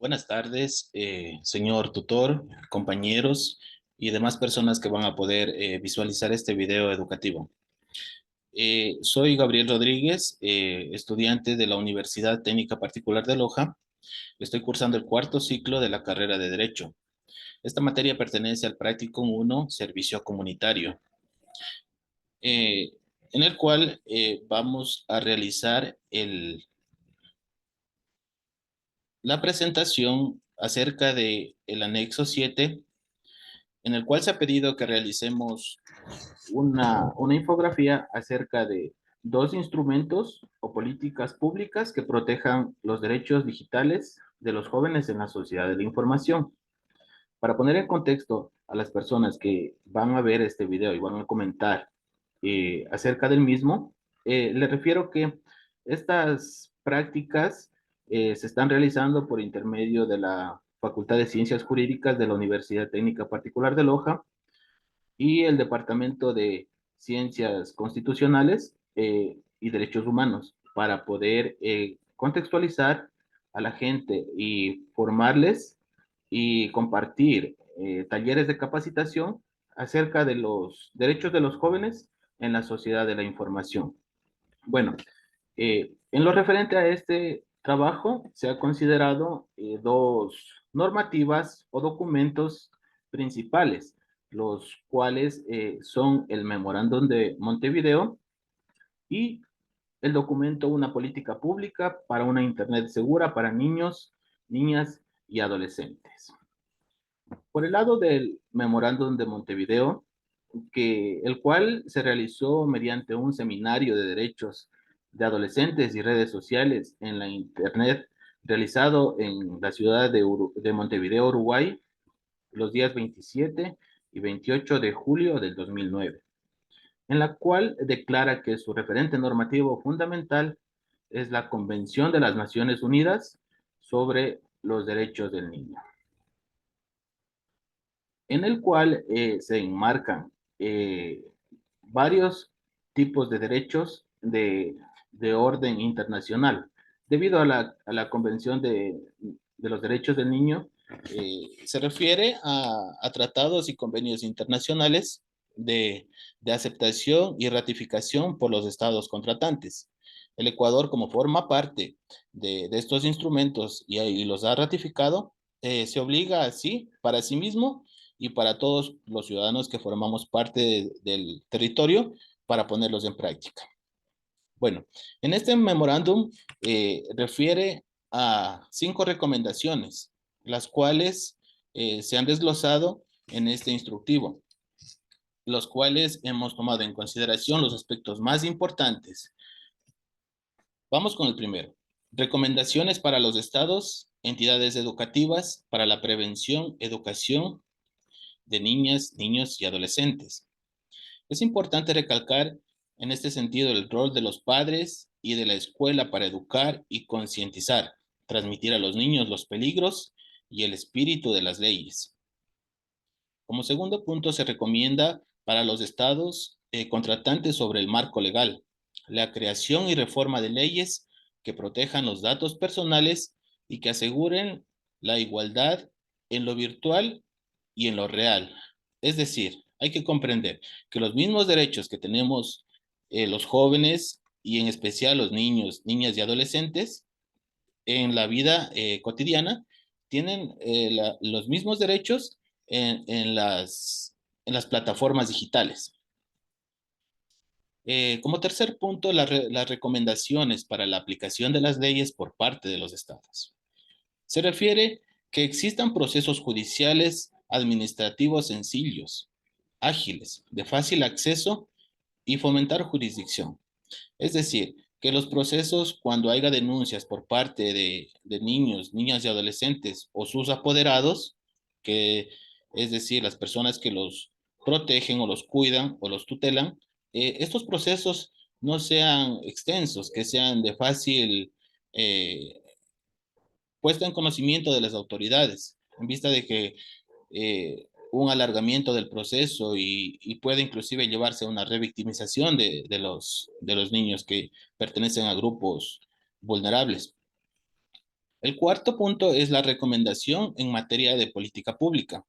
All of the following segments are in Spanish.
Buenas tardes, señor tutor, compañeros y demás personas que van a poder visualizar este video educativo. Soy Gabriel Rodríguez, estudiante de la Universidad Técnica Particular de Loja. Estoy cursando el cuarto ciclo de la carrera de Derecho. Esta materia pertenece al Practicum 1, Servicio Comunitario, eh, en el cual vamos a realizar la presentación acerca de el anexo 7, en el cual se ha pedido que realicemos una infografía acerca de dos instrumentos o políticas públicas que protejan los derechos digitales de los jóvenes en la sociedad de la información. Para poner en contexto a las personas que van a ver este video y van a comentar acerca del mismo, les refiero que estas prácticas se están realizando por intermedio de la Facultad de Ciencias Jurídicas de la Universidad Técnica Particular de Loja y el Departamento de Ciencias Constitucionales y Derechos Humanos para poder contextualizar a la gente y formarles y compartir talleres de capacitación acerca de los derechos de los jóvenes en la sociedad de la información. Bueno, en lo referente a este trabajo, se ha considerado dos normativas o documentos principales, los cuales son el Memorándum de Montevideo y el documento Una política pública para una Internet segura para niños, niñas y adolescentes. Por el lado del Memorándum de Montevideo, el cual se realizó mediante un seminario de derechos de adolescentes y redes sociales en la Internet, realizado en la ciudad de Montevideo, Uruguay, los días 27 y 28 de julio del 2009, en la cual declara que su referente normativo fundamental es la Convención de las Naciones Unidas sobre los Derechos del Niño, en el cual se enmarcan varios tipos de derechos de orden internacional. Debido a la Convención de los Derechos del Niño, se refiere a tratados y convenios internacionales de aceptación y ratificación por los estados contratantes. El Ecuador, como forma parte de estos instrumentos y los ha ratificado, se obliga así para sí mismo y para todos los ciudadanos que formamos parte del territorio para ponerlos en práctica. Bueno, en este memorándum refiere a 5 recomendaciones, las cuales se han desglosado en este instructivo, los cuales hemos tomado en consideración los aspectos más importantes. Vamos con el primero. Recomendaciones para los estados, entidades educativas para la prevención, educación de niñas, niños y adolescentes. Es importante recalcar en este sentido el rol de los padres y de la escuela para educar y concientizar, transmitir a los niños los peligros y el espíritu de las leyes. Como segundo punto, se recomienda para los estados contratantes sobre el marco legal, la creación y reforma de leyes que protejan los datos personales y que aseguren la igualdad en lo virtual y en lo real. Es decir, hay que comprender que los mismos derechos que tenemos los jóvenes y en especial los niños, niñas y adolescentes en la vida cotidiana tienen los mismos derechos en las plataformas digitales. Como tercer punto, las recomendaciones para la aplicación de las leyes por parte de los estados. Se refiere que existan procesos judiciales administrativos sencillos, ágiles, de fácil acceso y fomentar jurisdicción. Es decir, que los procesos, cuando haya denuncias por parte de niños, niñas y adolescentes o sus apoderados, que es decir, las personas que los protegen o los cuidan o los tutelan, estos procesos no sean extensos, que sean de fácil eh, puesta en conocimiento de las autoridades, en vista de que un alargamiento del proceso y puede inclusive llevarse a una revictimización de los niños que pertenecen a grupos vulnerables. El cuarto punto es la recomendación en materia de política pública.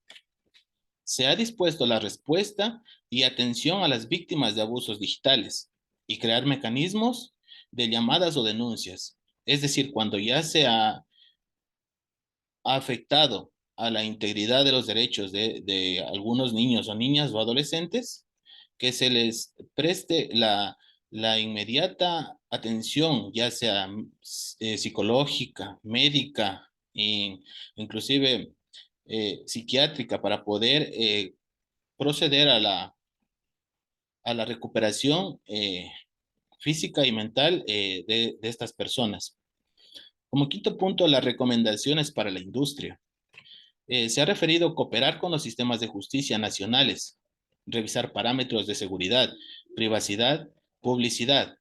Se ha dispuesto la respuesta y atención a las víctimas de abusos digitales y crear mecanismos de llamadas o denuncias. Es decir, cuando ya se ha afectado a la integridad de los derechos de algunos niños o niñas o adolescentes, que se les preste la inmediata atención, ya sea psicológica, médica, e inclusive psiquiátrica, para poder proceder a la recuperación física y mental de estas personas. Como quinto punto, las recomendaciones para la industria. Se ha referido a cooperar con los sistemas de justicia nacionales, revisar parámetros de seguridad, privacidad, publicidad.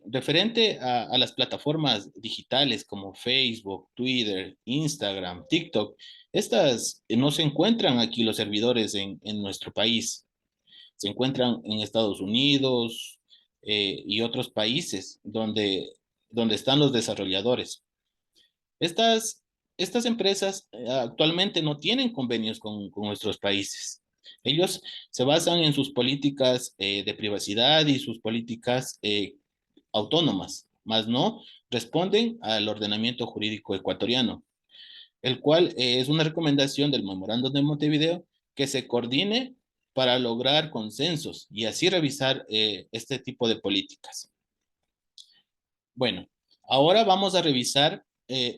Referente a las plataformas digitales como Facebook, Twitter, Instagram, TikTok, estas no se encuentran aquí los servidores en nuestro país, se encuentran en Estados Unidos y otros países donde están los desarrolladores. Estas, estas empresas actualmente no tienen convenios con nuestros países. Ellos se basan en sus políticas de privacidad y sus políticas autónomas, más no responden al ordenamiento jurídico ecuatoriano, el cual es una recomendación del Memorándum de Montevideo que se coordine para lograr consensos y así revisar este tipo de políticas. Bueno, ahora vamos a revisar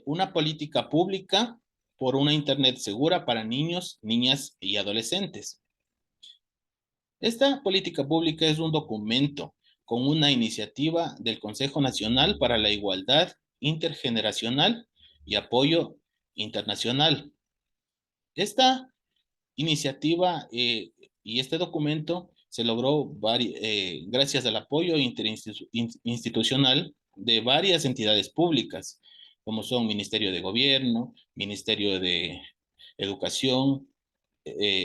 una política pública por una Internet segura para niños, niñas y adolescentes. Esta política pública es un documento con una iniciativa del Consejo Nacional para la Igualdad Intergeneracional y Apoyo Internacional. Esta iniciativa y este documento se logró gracias al apoyo interinstitucional de varias entidades públicas, como son Ministerio de Gobierno, Ministerio de Educación,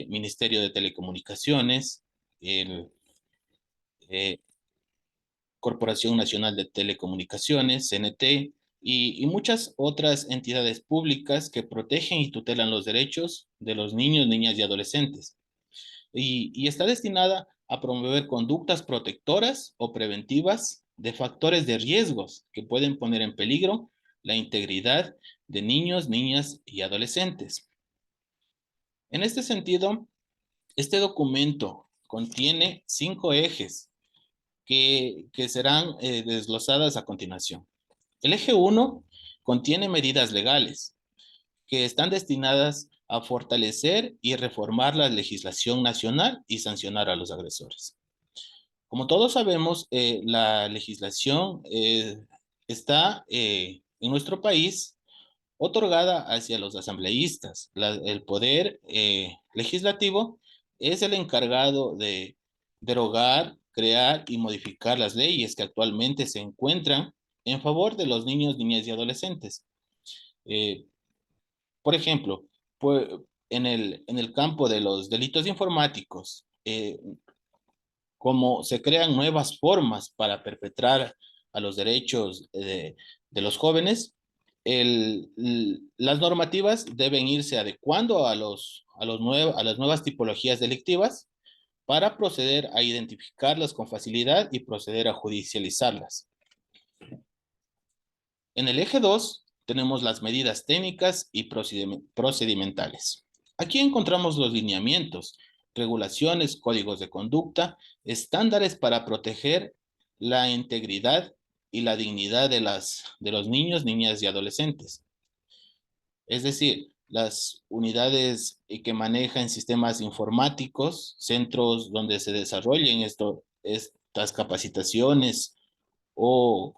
Ministerio de Telecomunicaciones, el, eh, Corporación Nacional de Telecomunicaciones, CNT, y muchas otras entidades públicas que protegen y tutelan los derechos de los niños, niñas y adolescentes. Y está destinada a promover conductas protectoras o preventivas de factores de riesgos que pueden poner en peligro la integridad de niños, niñas y adolescentes. En este sentido, este documento contiene 5 ejes que serán desglosadas a continuación. El eje 1 contiene medidas legales que están destinadas a fortalecer y reformar la legislación nacional y sancionar a los agresores. Como todos sabemos, la legislación está en nuestro país otorgada hacia los asambleístas. El poder legislativo es el encargado de derogar, crear y modificar las leyes que actualmente se encuentran en favor de los niños, niñas y adolescentes. Eh, por ejemplo, pues, en el campo de los delitos informáticos, como se crean nuevas formas para perpetrar a los derechos de los jóvenes, las normativas deben irse adecuando a las nuevas tipologías delictivas para proceder a identificarlas con facilidad y proceder a judicializarlas. En el eje 2 tenemos las medidas técnicas y procedimentales. Aquí encontramos los lineamientos, regulaciones, códigos de conducta, estándares para proteger la integridad y la dignidad de los niños, niñas y adolescentes. Es decir, las unidades que manejan sistemas informáticos, centros donde se desarrollen estas capacitaciones o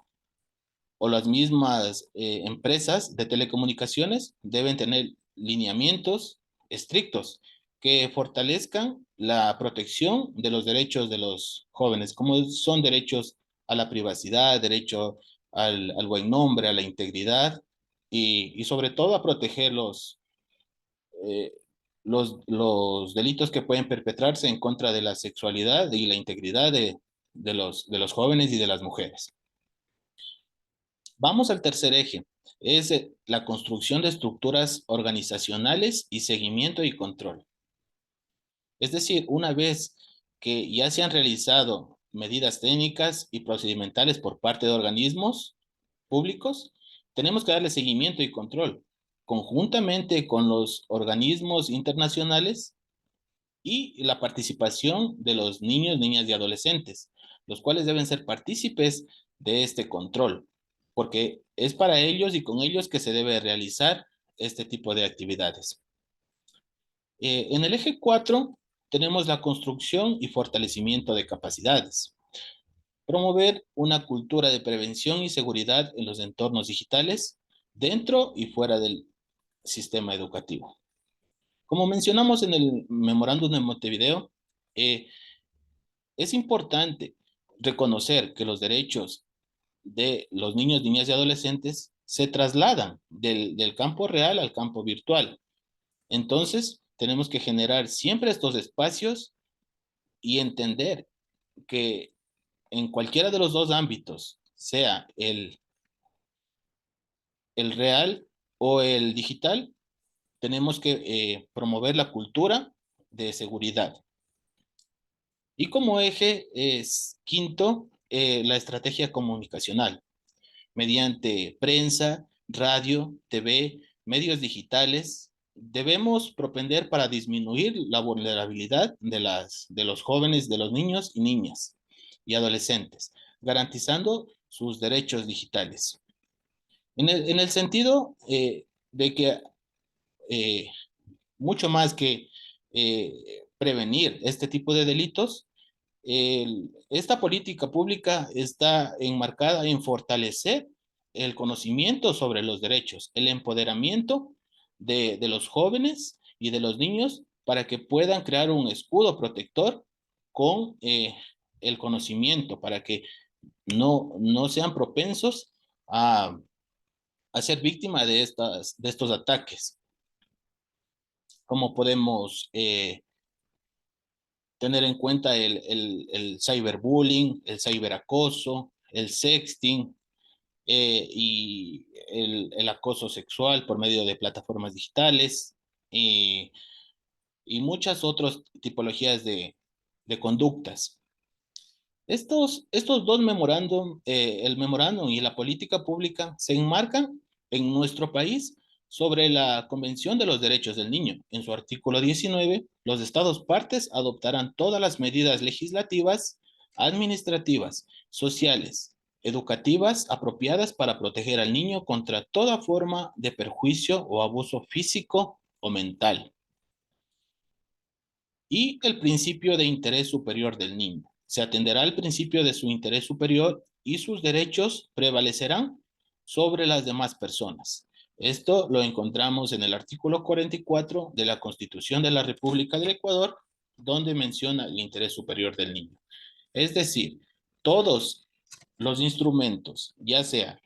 las mismas empresas de telecomunicaciones deben tener lineamientos estrictos que fortalezcan la protección de los derechos de los jóvenes, como son derechos a la privacidad, derecho al buen nombre, a la integridad y sobre todo a proteger eh, los delitos que pueden perpetrarse en contra de la sexualidad y la integridad de los jóvenes y de las mujeres. Vamos al tercer eje, es la construcción de estructuras organizacionales y seguimiento y control. Es decir, una vez que ya se han realizado medidas técnicas y procedimentales por parte de organismos públicos, tenemos que darle seguimiento y control conjuntamente con los organismos internacionales y la participación de los niños, niñas y adolescentes, los cuales deben ser partícipes de este control, porque es para ellos y con ellos que se debe realizar este tipo de actividades. En el eje 4 tenemos la construcción y fortalecimiento de capacidades. Promover una cultura de prevención y seguridad en los entornos digitales dentro y fuera del sistema educativo. Como mencionamos en el memorándum de Montevideo, eh, es importante reconocer que los derechos de los niños, niñas y adolescentes se trasladan del campo real al campo virtual. Entonces, tenemos que generar siempre estos espacios y entender que en cualquiera de los dos ámbitos, sea el real o el digital, tenemos que promover la cultura de seguridad. Y como eje es quinto, la estrategia comunicacional, mediante prensa, radio, TV, medios digitales. Debemos propender para disminuir la vulnerabilidad de los jóvenes, de los niños y niñas y adolescentes, garantizando sus derechos digitales. En el sentido de que eh, mucho más que prevenir este tipo de delitos, esta política pública está enmarcada en fortalecer el conocimiento sobre los derechos, el empoderamiento de los jóvenes y de los niños para que puedan crear un escudo protector con el conocimiento, para que no sean propensos a, a ser víctimas de estos ataques. ¿Cómo podemos tener en cuenta el cyberbullying, el cyberacoso, el sexting y el acoso sexual por medio de plataformas digitales y muchas otras tipologías de conductas? Estos dos memorándum, el memorándum y la política pública, se enmarcan en nuestro país sobre la Convención de los Derechos del Niño. En su artículo 19, los Estados partes adoptarán todas las medidas legislativas, administrativas, sociales, educativas apropiadas para proteger al niño contra toda forma de perjuicio o abuso físico o mental. Y el principio de interés superior del niño. Se atenderá al principio de su interés superior y sus derechos prevalecerán sobre las demás personas. Esto lo encontramos en el artículo 44 de la Constitución de la República del Ecuador, donde menciona el interés superior del niño. Es decir, todos los instrumentos, ya sea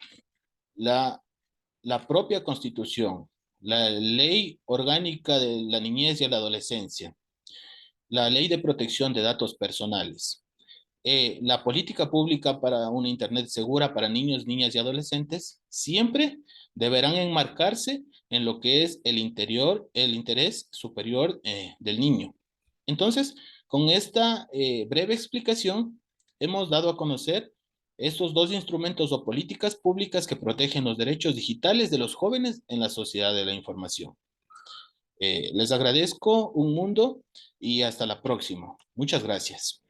la, la propia Constitución, la Ley Orgánica de la Niñez y la Adolescencia, la Ley de Protección de Datos Personales, la política pública para una Internet segura para niños, niñas y adolescentes, siempre deberán enmarcarse en lo que es el interés superior del niño. Entonces, con esta breve explicación, hemos dado a conocer estos dos instrumentos o políticas públicas que protegen los derechos digitales de los jóvenes en la sociedad de la información. Les agradezco un mundo y hasta la próxima. Muchas gracias.